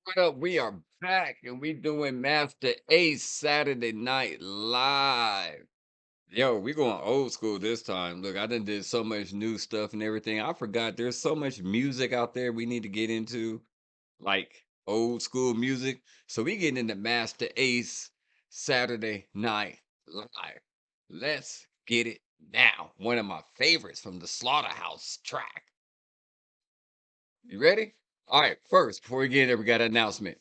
What up? We are back and we doing Master Ace Saturday Night Live. Yo, we going old school this time. Look, I done did so much new stuff and everything. I forgot there's so much music out there we need to get into, like old school music. So we getting into Master Ace Saturday Night Live. Let's get it now. One of my favorites from the Slaughterhouse track. You ready? All right, first, before we get there, we got an announcement.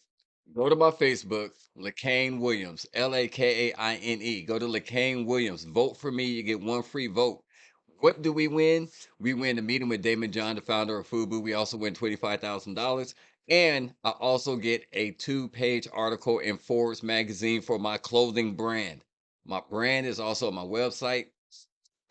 Go to my Facebook, LaCaine Williams, Lakaine. Go to LaCaine Williams. Vote for me. You get one free vote. What do we win? We win a meeting with Damon John, the founder of FUBU. We also win $25,000. And I also get a 2-page article in Forbes magazine for my clothing brand. My brand is also on my website,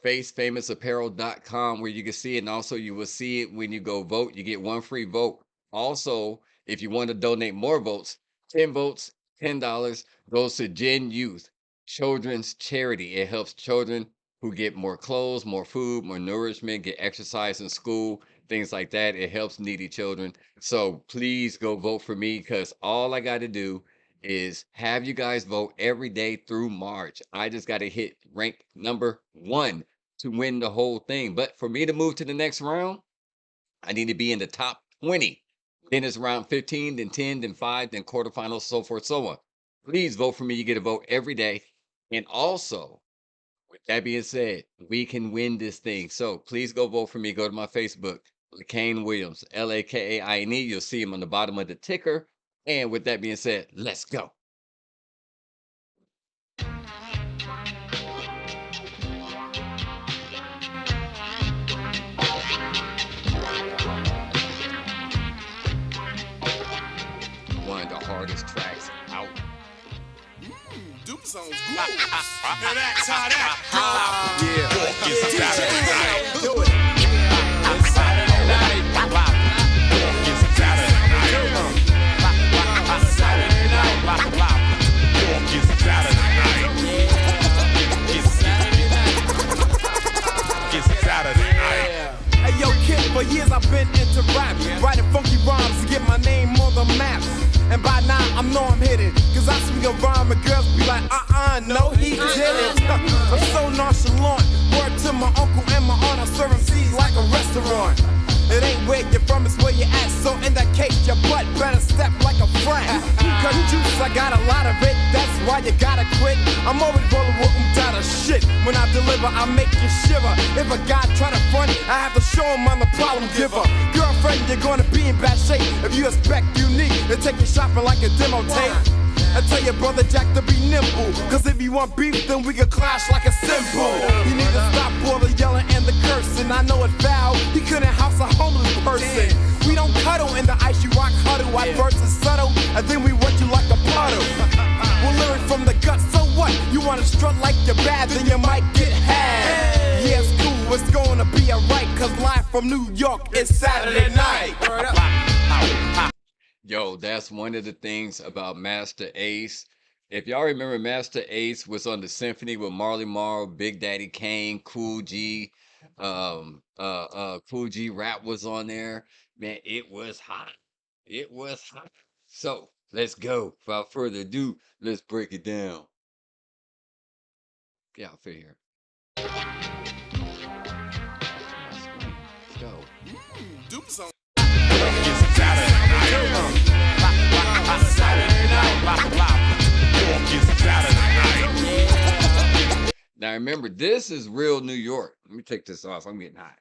facefamousapparel.com, where you can see it. And also you will see it when you go vote. You get one free vote. Also, if you want to donate more votes, 10 votes, $10 goes to Gen Youth, children's charity. It helps children who get more clothes, more food, more nourishment, get exercise in school, things like that. It helps needy children. So please go vote for me because all I got to do is have you guys vote every day through March. I just got to hit rank number 1 to win the whole thing. But for me to move to the next round, I need to be in the top 20. Then it's round 15, then 10, then 5, then quarterfinals, so forth, so on. Please vote for me. You get a vote every day. And also, with that being said, we can win this thing. So please go vote for me. Go to my Facebook, LaCaine Williams, Lakaine. You'll see him on the bottom of the ticker. And with that being said, let's go. One of the hardest tracks out. Doom sounds good. And that's how that goes. Yeah. It's Saturday night. Do it. It's Saturday night. It's Saturday night. It's Saturday night. It's Saturday night. It's Saturday night. Hey yo, kid, for years I've been into rap, writing funky rhymes to get my name on the map. And by now I know I'm hitting, cause I swing a rhyme and girls be like, no, he didn't. I'm so nonchalant, word to my uncle and my aunt, I serve MCs like a restaurant. It ain't where you're from, it's where you're at, so in that case, your butt better step like a friend. Cause juice, I got a lot of it, that's why you gotta quit. I'm always rolling with of shit. When I deliver, I make you shiver. If a guy try to front, I have to show him I'm the problem giver. Girlfriend, you're gonna be in bad shape if you expect unique to take you shopping like a demo tape. I tell your brother Jack to be nimble, cause if you want beef, then we can clash like a symbol. You need to stop all the yelling and the cursing. I know it's foul, he couldn't house a homeless person. We don't cuddle in the ice, you rock huddle. At first it's subtle, and then we wet you like a puddle. We'll lyric from the gut, so what? You wanna strut like you're bad, then you might get had. Yeah, it's cool, it's gonna be alright, cause live from New York, it's Saturday night. Yo, that's one of the things about Masta Ace. If y'all remember, Masta Ace was on the symphony with Marley Marl, Big Daddy Kane, Cool G. Cool G Rap was on there. Man, it was hot. It was hot. So let's go. Without further ado, let's break it down. Get out of here. Let's go. Doom song. It's Saturday night. It's Saturday night. It's Saturday night. Now remember, this is real New York. Let me take this off. I'm getting hot.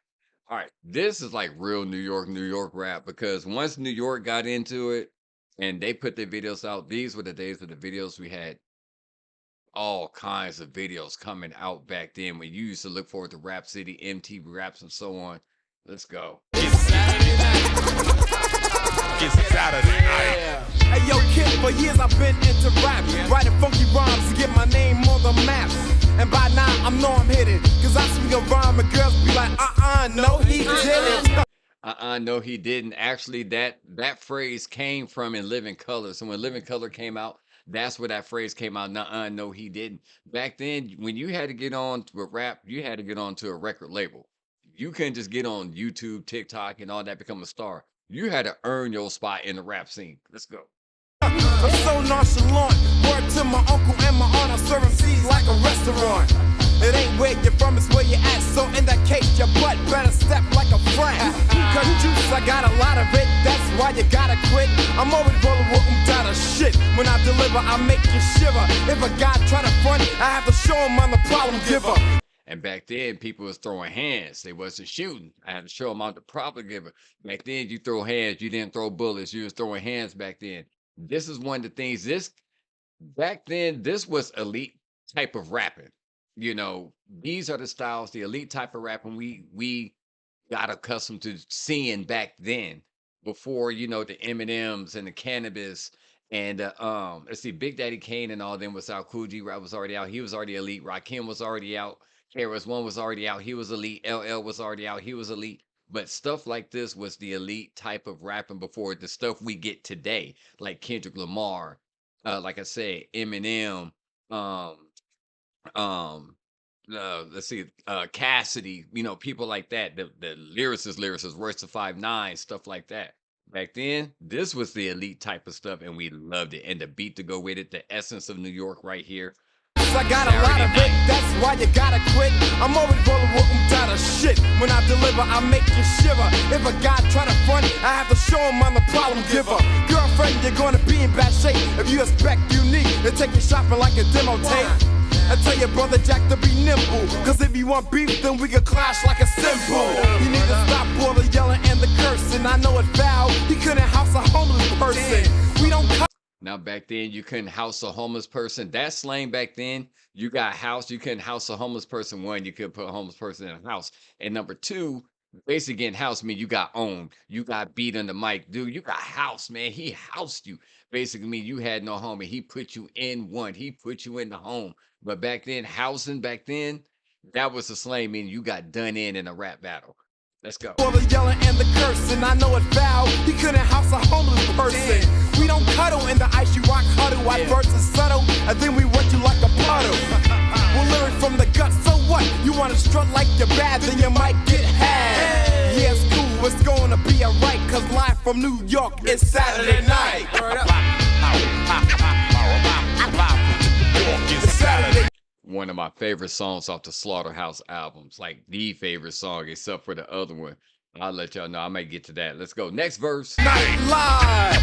All right, this is like real New York rap, because once New York got into it and they put their videos out, these were the days of the videos. We had all kinds of videos coming out back then when you used to look forward to Rap City, MTV Raps, and so on. Let's go. It's Saturday night. It's Saturday night. Hey yo, kid, for years I've been into rap, writing funky rhymes to get my name on the map. And by now I know I'm hitting, cause I swing a rhyme and girls be like, no, he didn't. No, he didn't. Actually, that phrase came from In Living Color. So when Living Color came out, that's where that phrase came out. No, he didn't. Back then, when you had to get on with rap, you had to get on to a record label. You couldn't just get on YouTube, TikTok, and all that become a star. You had to earn your spot in the rap scene. Let's go. I'm so nonchalant. Word to my uncle and my aunt. I serve MCs like a restaurant. It ain't where you're from, it's where you're at. So in that case, your butt better step like a friend. Cause juice, I got a lot of it. That's why you gotta quit. I'm always rolling with down of shit. When I deliver, I make you shiver. If a guy try to front, I have to show him I'm the problem giver. And back then, people was throwing hands. They wasn't shooting. I had to show them I'm the problem giver. Back then, you throw hands. You didn't throw bullets. You was throwing hands back then. This is one of the things. Back then, this was elite type of rapping. You know, these are the styles, the elite type of rapping we got accustomed to seeing back then. Before the Eminems and the Cannabis and let's see, Big Daddy Kane and all them was out. Cool G Rap was already out. He was already elite. Rakim was already out. KRS One was already out. He was elite. LL was already out. He was elite. But stuff like this was the elite type of rapping before the stuff we get today, like Kendrick Lamar, like I said, Eminem, um, um, let's see, Cassidy, people like that, the lyricists, Royce the 5'9", stuff like that. Back then, this was the elite type of stuff, and we loved it. And the beat to go with it, the essence of New York right here. I got a lot of it, that's why you gotta quit. I'm always rolling with down of shit. When I deliver, I make you shiver. If a guy try to front, I have to show him I'm the problem giver. Girlfriend, you're gonna be in bad shape if you expect unique to take you shopping like a demo tape. I tell your brother Jack to be nimble, cause if you want beef, then we can clash like a symbol. You need to stop all the yelling and the cursing. I know it foul, he couldn't house a homeless person. We don't cut. Now, back then, you couldn't house a homeless person. That slang back then, you got house, you couldn't house a homeless person. One, you could put a homeless person in a house. And number two, basically getting house mean you got owned. You got beat on the mic. Dude, you got house, man. He housed you. Basically mean you had no home and he put you in one. He put you in the home. But back then, housing back then, that was the slang meaning you got done in a rap battle. Let's go. All the yelling and the cursing, I know it foul. He couldn't house a homeless person. We don't cuddle in the ice, you rock huddle. I first is subtle, and then we wet you like a puddle. We'll lyric from the gut, so what? You wanna strut like you're bad, then you might get had. Yeah, it's cool, it's gonna be alright, cause live from New York, it's Saturday night. It's Saturday. One of my favorite songs off the Slaughterhouse albums, like the favorite song, except for the other one. I'll let y'all know. I might get to that. Let's go. Next verse. Night live.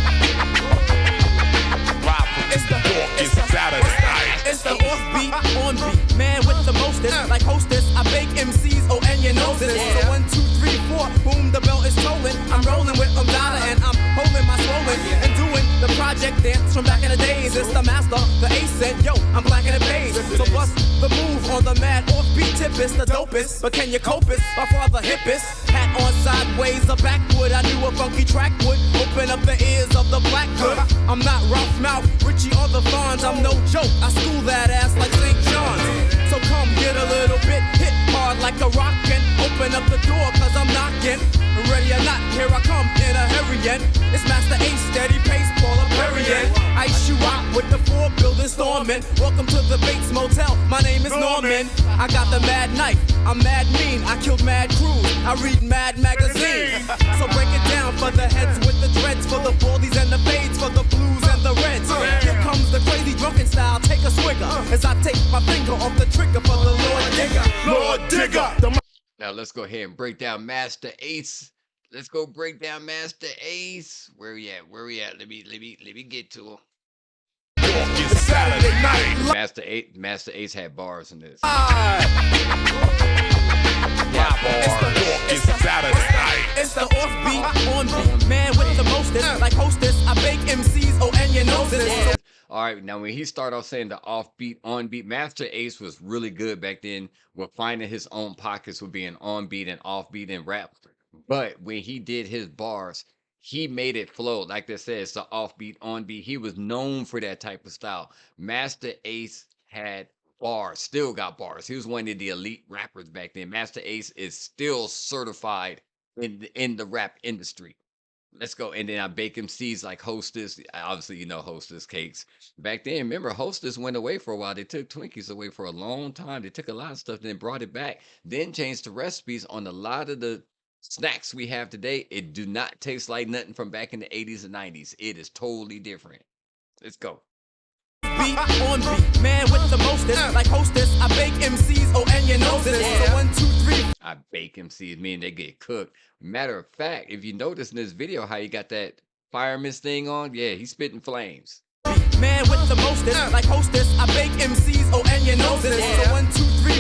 It's Saturday night. It's the offbeat, on beat, man with the mostest. Like hostess, I bake MCs, oh, and you know this. So 1, 2, 3, 4, boom, the bell is tolling. I'm rolling with dollar and I'm holding my swollen and doing the project dance from back in the days. It's the master, the ace, and yo, I'm blacking the page. So bust the move on the mad offbeat tip. It's the dopest, but can you cope it? My father hippest, hat on sideways, a backwood. I knew a funky track would open up the ears of the black hood. I'm not rough mouth, Richie or the Fonz. I'm no joke, I school that ass like St. John's. So come get a little bit hit hard like a rock and open up the door cause I'm knocking. Ready or not, here I come in a hurry and it's Masta Ace, steady pace, Paula Perrier. Ice you out with the 4 building storming. Welcome to the Bates Motel, my name is Norman. I got the mad knife, I'm mad mean, I killed mad crews, I read mad magazine. So break it down for the heads with the dreads, for the baldies and the fades, for the blues and the reds. Here comes the crazy drunken style, take a swigger as I take my finger off the trigger for the Lord Digger. Lord Digger. Now let's go ahead and break down Masta Ace. Let's go break down Masta Ace. Where we at? Where we at? Let me get to him. It's Saturday night. Masta Ace had bars in this. It's Saturday night. It's the offbeat, on beat, man with the mostest. Like hostess, I bake MCs, oh, and you know this. All right, now when he started off saying the offbeat, on beat, Masta Ace was really good back then with finding his own pockets with being on beat and offbeat and rap. But when he did his bars, he made it flow. Like they said, it's the offbeat, on beat. He was known for that type of style. Masta Ace had bars, still got bars. He was one of the elite rappers back then. Masta Ace is still certified in the rap industry. Let's go. And then I bake them seeds like Hostess. Obviously, you know Hostess cakes. Back then, remember, Hostess went away for a while. They took Twinkies away for a long time. They took a lot of stuff, then brought it back, then changed the recipes on a lot of the snacks we have today. It do not taste like nothing from back in the 80s and 90s. It is totally different. Let's go. Beat on beat, man with the mostest. Like Hostess, I bake MCs, oh, and you know this. So 1, 2, 3. I bake MCs, meaning they get cooked. Matter of fact, if you notice in this video how he got that fireman's thing on, yeah, he's spitting flames. Man with the mostest, like Hostess, I bake MCs, oh, and you know this. So 1, 2, 3,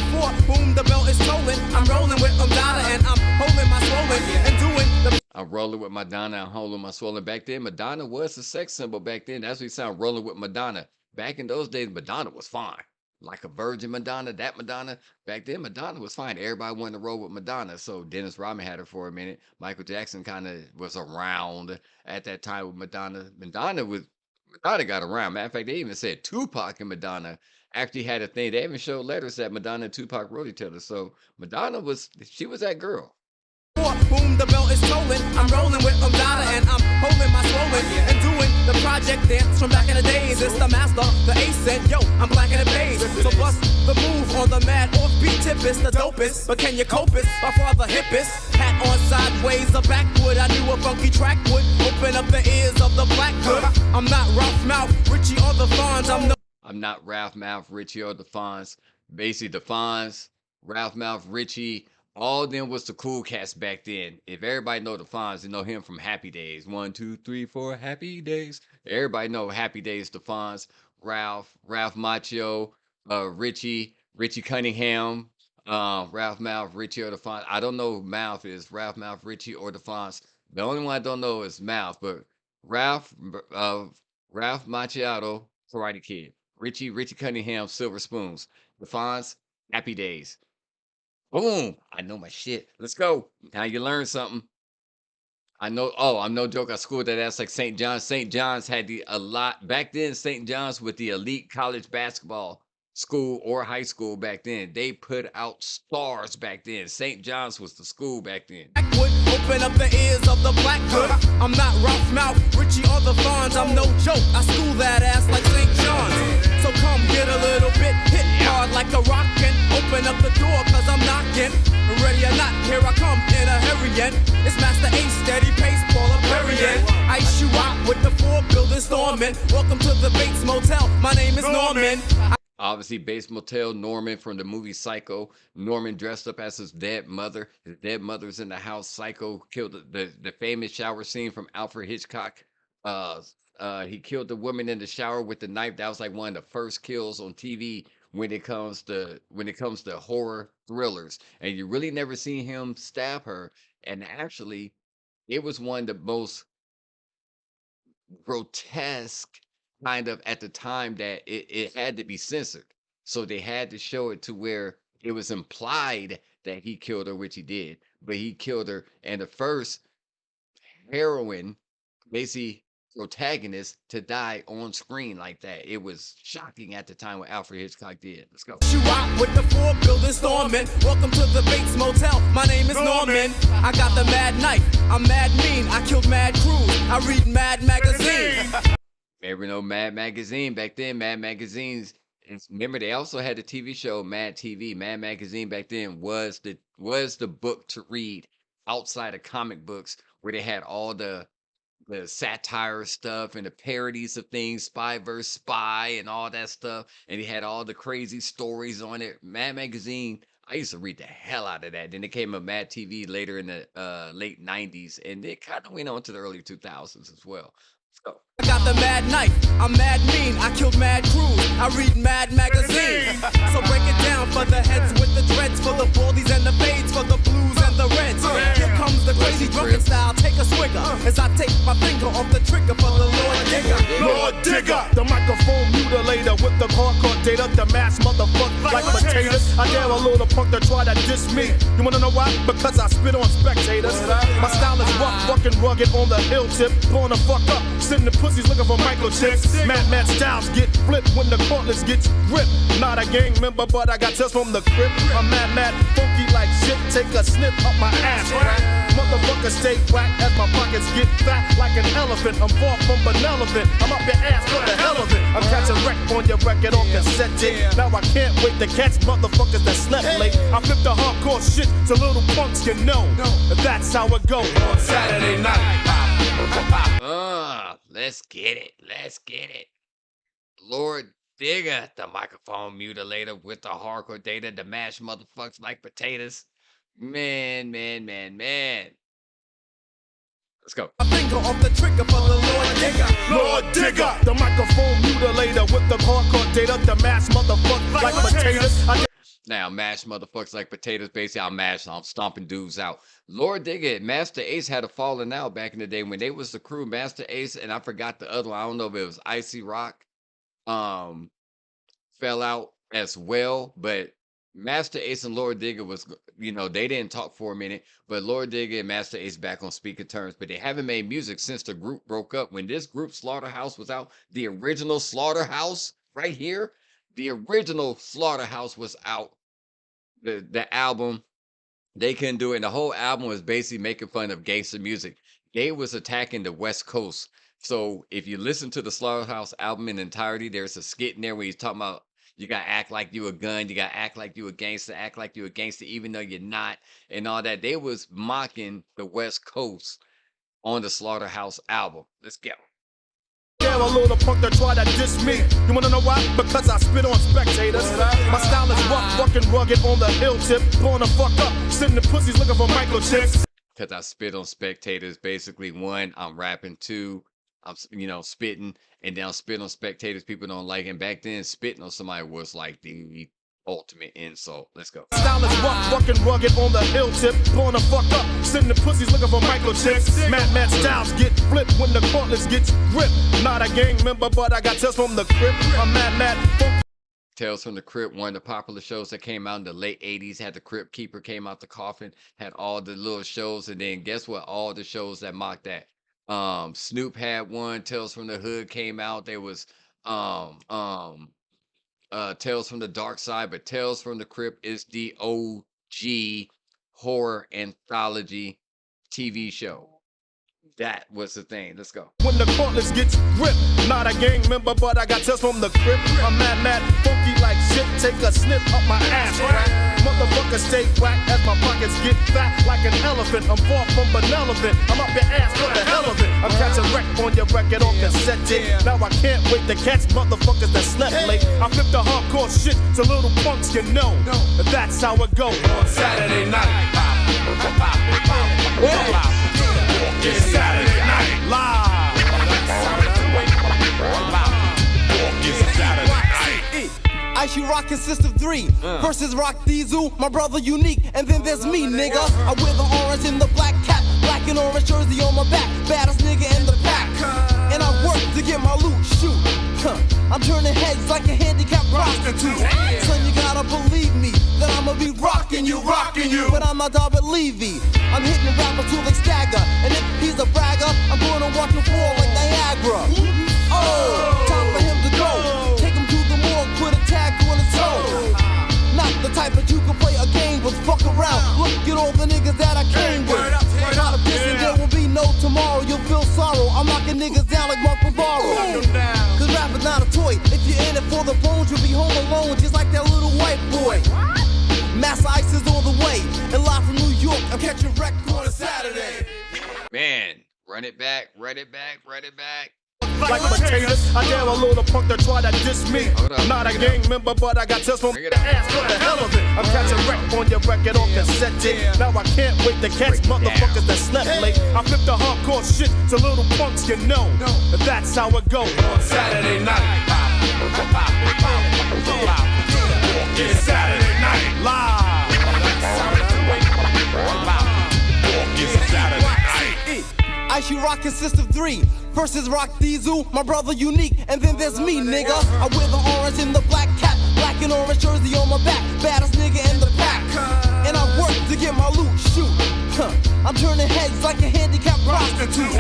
4, boom, the bell is tolling. I'm rolling with Madonna and I'm holding my swollen and doing the. I'm rolling with Madonna, I'm holding my swollen. Back then, Madonna was a sex symbol back then. That's what he sound, rolling with Madonna. Back in those days, Madonna was fine. Like a virgin Madonna, that Madonna. Back then, Madonna was fine. Everybody wanted to roll with Madonna. So Dennis Rodman had her for a minute. Michael Jackson kind of was around at that time with Madonna. Madonna got around. Matter of fact, they even said Tupac and Madonna actually had a thing. They even showed letters that Madonna and Tupac wrote each other. So Madonna she was that girl. Boom, the bell is tolling. I'm rolling with Madonna and I'm holding my swollen and doing the project dance from back in the days. It's the Masta Ace and yo, I'm black in the beige. So bust the move on the mad offbeat tip. It's the dopest, but can you cope it? By far the hippest. Hat on sideways, a backwood. I knew a funky track would open up the ears of the black hood. I'm not Ralph Mouth, Richie or the Fonz. I'm not Ralph Mouth, Richie or the Fonz. Basically, the Fonz, Ralph Mouth, Richie. All of them was the cool cats back then. If everybody know the Fonz, they know him from Happy Days. 1, 2, 3, 4, Happy Days. Everybody know Happy Days, the Fonz. Ralph Macchio, Richie Cunningham, Ralph Mouth, Richie or the Fonz. I don't know who Mouth is, Ralph Mouth, Richie or the Fonz. The only one I don't know is Mouth, but Ralph Macchiato, Karate Kid. Richie Cunningham, Silver Spoons. The Fonz, Happy Days. Boom! I know my shit. Let's go. Now you learn something. I know. Oh, I'm no joke. I schooled that ass like St. John's. St. John's had a lot back then. St. John's with the elite college basketball school or high school back then. They put out stars back then. St. John's was the school back then. Would open up the ears of the black hood. I'm not Ralph Mouth, Richie or the Fonz. I'm no joke. I school that ass like St. John's. So come get a little bit hit hard like a rockin'. Open up the door cause I'm knocking. Ready or not, here I come in a hurricane. It's Masta Ace, steady pace, Paula Perrier. Ice you out with the 4 building storming. Welcome to the Bates Motel. My name is Norman. Obviously, Bates Motel, Norman from the movie Psycho. Norman dressed up as his dead mother. His dead mother's in the house. Psycho killed the famous shower scene from Alfred Hitchcock. He killed the woman in the shower with the knife. That was like one of the first kills on TV when it comes to horror thrillers. And you really never seen him stab her. And actually, it was one of the most grotesque kind of at the time that it had to be censored. So they had to show it to where it was implied that he killed her, which he did, but he killed her. And the first heroine, basically protagonist, to die on screen like that. It was shocking at the time what Alfred Hitchcock did. Let's go. You out with the 4 building storming. Welcome to the Bates Motel. My name is Norman. I got the mad knife. I'm mad mean. I killed mad crews. I read Mad Magazine. Remember no Mad Magazine back then? Mad Magazines. And remember, they also had the TV show Mad TV. Mad Magazine back then was the book to read outside of comic books, where they had all the satire stuff and the parodies of things, Spy vs. Spy and all that stuff. And they had all the crazy stories on it. Mad Magazine, I used to read the hell out of that. Then it came a Mad TV later in the late 90s. And it kind of went on to the early 2000s as well. Let's go. I got the mad knife. I'm mad mean. I killed mad crews. I read Mad Magazine. So break it down for the heads with the dreads, for the baldies and the fades, for the blues and the reds. Here comes the crazy drunken style. Take a swigger as I take my finger off the trigger for the Lord Digger. Lord Digger, the microphone mutilator with the hardcore data, the mass motherfucker like potatoes. I dare a little punk to try to diss me. You wanna know why? Because I spit on spectators. My style is rough, fucking rugged on the hill tip. Blowing the fuck up, sitting the pussies looking for microchips. Mad styles get flipped when the cordless gets gripped. Not a gang member, but I got tests from the crib. I'm mad, funky like shit. Take a snip up my ass crack. Motherfuckers stay whack as my pockets get fat like an elephant. I'm far from benevolent. I'm up your ass for the hell of it. I'm catching wreck on your record on cassette tape. Now I can't wait to catch motherfuckers that slept late. I flip the hardcore shit to little punks, you know. That's how it goes on Saturday night. Let's get it. Let's get it. Lord Digger, the microphone mutilator with the hardcore data to mash motherfuckers like potatoes. Man. Let's go. I finger off the trigger for the Lord Digger. Lord Digger, the microphone mutilator with the hardcore data to mash motherfuckers like potatoes. Now, mash motherfuckers like potatoes. Basically, I'm stomping dudes out. Lord Digger and Masta Ace had a falling out back in the day when they was the crew. Masta Ace and I forgot the other one. I don't know if it was Icy Rock. Fell out as well, but Masta Ace and Lord Digger was, they didn't talk for a minute, but Lord Digger and Masta Ace back on speaking terms, but they haven't made music since the group broke up. When this group Slaughterhouse was out, the original Slaughterhouse right here, the original Slaughterhouse was out. The album, they couldn't do it. And the whole album was basically making fun of gangster music. They was attacking the West Coast. So if you listen to the Slaughterhouse album in entirety, there's a skit in there where he's talking about you gotta act like you a gun, you gotta act like you a gangster, act like you a gangster, even though you're not, and all that. They was mocking the West Coast on the Slaughterhouse album. Let's go. Yeah, a little punk that try to diss me. You wanna know why? Because I spit on spectators. My style is rough, fucking rugged on the hill tip. Blowing the fuck up, sitting the pussies looking for microchips. Because I spit on spectators. Basically, one, I'm rapping. Two, I'm spitting, and then I'll spit on spectators people don't like. And back then, spitting on somebody was like the ultimate insult. Let's go. Style is rough, fucking rugged on the hill tip. Blowing the fuck up, sitting the pussies looking for microchips. Mad styles get flipped when the cordless gets gripped. Not a gang member, but I got tales from the crib. I'm mad. Tales from the Crypt, one of the popular shows that came out in the late 80s, had the Crypt Keeper came out the coffin, had all the little shows, and then guess what? All the shows that mocked that. Snoop had one, Tales from the Hood came out. There was Tales from the Dark Side, but Tales from the Crypt is the OG horror anthology TV show. That was the thing. Let's go. When the cordless gets gripped, not a gang member, but I got tales from the crib. I'm mad, funky like shit. Take a sniff up my ass, right? Motherfuckers stay whack as my pockets get fat like an elephant. I'm far from benevolent. I'm up your ass for the hell of it. I'm catching wreck on your record on cassette tape. Now I can't wait to catch motherfuckers that slept late. I flip the hardcore shit to little punks, you know. That's how it goes on Saturday night. It's Saturday night Live. It's Saturday night. Ice you rock consists of three. Versus Rock Diesel, my brother Unique, and then there's me, nigga. I wear the orange and the black cap, black and orange jersey on my back, baddest nigga in the pack. And I work to get my loot, shoot. I'm turning heads like a handicapped prostitute. Son, you gotta believe me that I'ma be rocking you. But I'm not David Levy. I'm hitting rappers till they stagger. And if he's a bragger, I'm gonna watch him fall like Niagara. Oh, time for him to go. Take him to the morgue, put a tag on his toe. Not the type that you can play a game with. Fuck around, look at all the niggas that I came with. Out of this and there will be no tomorrow. You'll feel sorrow. I'm knocking niggas down like Mark Bavaro. Cause rap is not a toy. If you're in it for the bones, you'll be home alone, just like that little white boy. Masta Ace is all the way. And live from New York, I'm catching wreck on a Saturday. Man, run it back. Like potatoes, I dare a little punk that try to diss me. Not a gang member, but I got tales from the ass for the hell of it. I'm catching wreck on your record on cassette tape. Now I can't wait to catch motherfuckers that slept late. I flip the hardcore shit to little punks, you know. That's how it goes on Saturday night. It's Saturday night Live. It's Saturday night. Ice you rock consists of three. Versus Rock Diesel, my brother Unique, and then there's me, nigga. I wear the orange and the black cap, black and orange jersey on my back, baddest nigga in the pack. And I work to get my loot, shoot. I'm turning heads like a handicapped prostitute.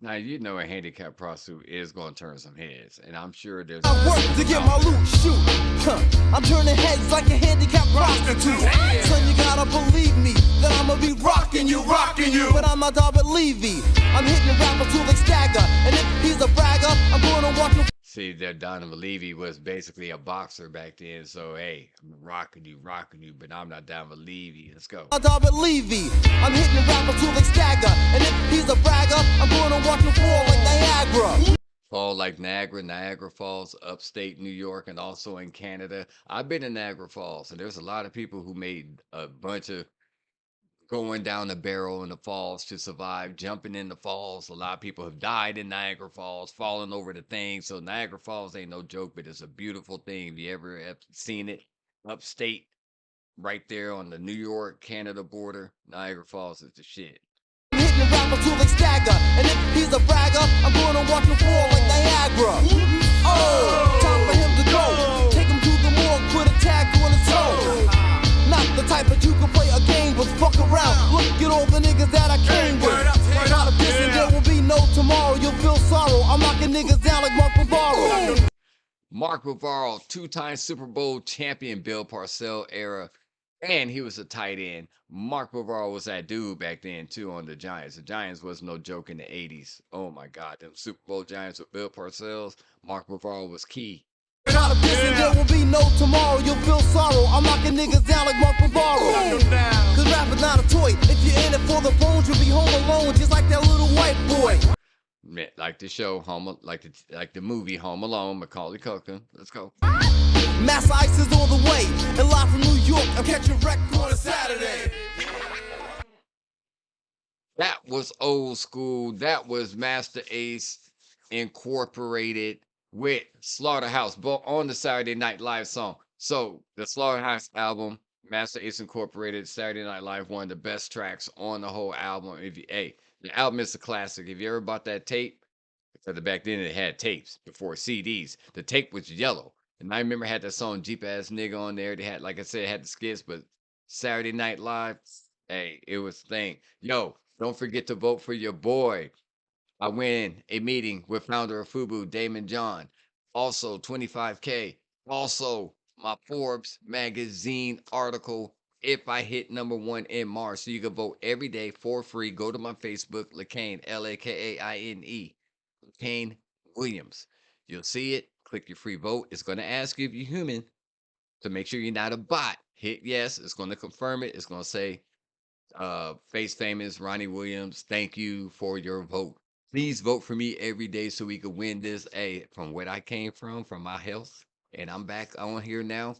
Now you know a handicapped prostitute is going to turn some heads, and I'm sure there's. I work to get my loot, shoot. Huh. I'm turning heads like a handicapped prostitute. Son, you gotta believe me that I'ma be rocking you. But I'm not David Levy. I'm hitting rappers till they stagger. And if he's a bragger, I'm gonna watch him. See, that Donovan Levy was basically a boxer back then, so hey, I'm rocking you, but I'm not Donovan Levy. Let's go. David Levy. I'm hitting rappers till they stagger. And if he's a bragger, I'm gonna watch him fall like Niagara. Fall like Niagara Falls, upstate New York, and also in Canada. I've been in Niagara Falls, and there's a lot of people who made a bunch of going down the barrel in the falls to survive, jumping in the falls. A lot of people have died in Niagara Falls, falling over the thing. So Niagara Falls ain't no joke, but it's a beautiful thing. If you ever have seen it, upstate, right there on the New York Canada border, Niagara Falls is the shit. Hitting rappers till they stagger. And if he's a bragger, I'm gonna watch him fall like Niagara. Oh, time for him to go. Take him to the morgue, put a tag on his toe. Not the type that you can play a game with. Fuck around, look at all the niggas that I came with. Without a piss and there will be no tomorrow. You'll feel sorrow. I'm knocking niggas down like Mark Bavaro. Mark Bavaro, two-time Super Bowl champion, Bill Parcells era, and he was a tight end. Mark Bavaro was that dude back then too on the Giants. The Giants was no joke in the 80s. Oh my God, them Super Bowl Giants with Bill Parcells. Mark Bavaro was key. Without a piss and there will be no tomorrow. You'll feel sorrow. I'm knocking niggas down like Mark Bavaro. Cause rap is not a toy. If you're in it for the bones, you'll be home alone, just like that little white boy. Like the show like the movie Home Alone, Macaulay Culkin. Let's go. Masta Ace is on the way, and live from New York, I'm catching wreck on a Saturday. That was old school. That was Masta Ace Incorporated with Slaughterhouse, both on the Saturday Night Live song. So the Slaughterhouse album, Masta Ace Incorporated, Saturday Night Live, one of the best tracks on the whole album. The album is a classic. If you ever bought that tape, because back then it had tapes before CDs. The tape was yellow. And I remember had that song Jeep Ass Nigga on there. They had, like I said, it had the skits, but Saturday Night Live, hey, it was thing. Yo, don't forget to vote for your boy. I win a meeting with founder of FUBU, Damon John. Also, 25K. Also, my Forbes magazine article, if I hit #1 in March. So you can vote every day for free. Go to my Facebook, Lakaine, Lakaine, Lakaine Williams. You'll see it. Click your free vote. It's going to ask you if you're human. So make sure you're not a bot. Hit yes. It's going to confirm it. It's going to say, Face Famous, Ronnie Williams, thank you for your vote. Please vote for me every day so we can win this. Hey, from what I came from my health, and I'm back on here now.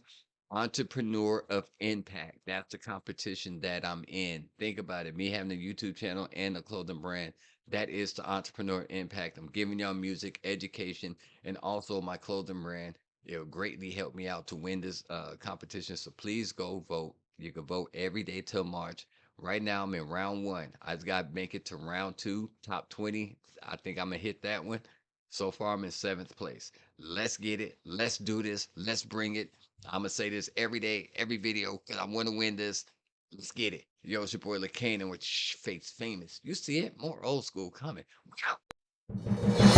Entrepreneur of Impact. That's the competition that I'm in. Think about it. Me having a YouTube channel and a clothing brand. That is the Entrepreneur Impact. I'm giving y'all music, education, and also my clothing brand. It'll greatly help me out to win this competition. So please go vote. You can vote every day till March. Right now, I'm in round 1. I just got to make it to round 2, top 20. I think I'm going to hit that one. So far, I'm in 7th place. Let's get it. Let's do this. Let's bring it. I'm going to say this every day, every video, because I want to win this. Let's get it. Yo, it's your boy Lakaine with Face Famous. You see it? More old school coming. Wow.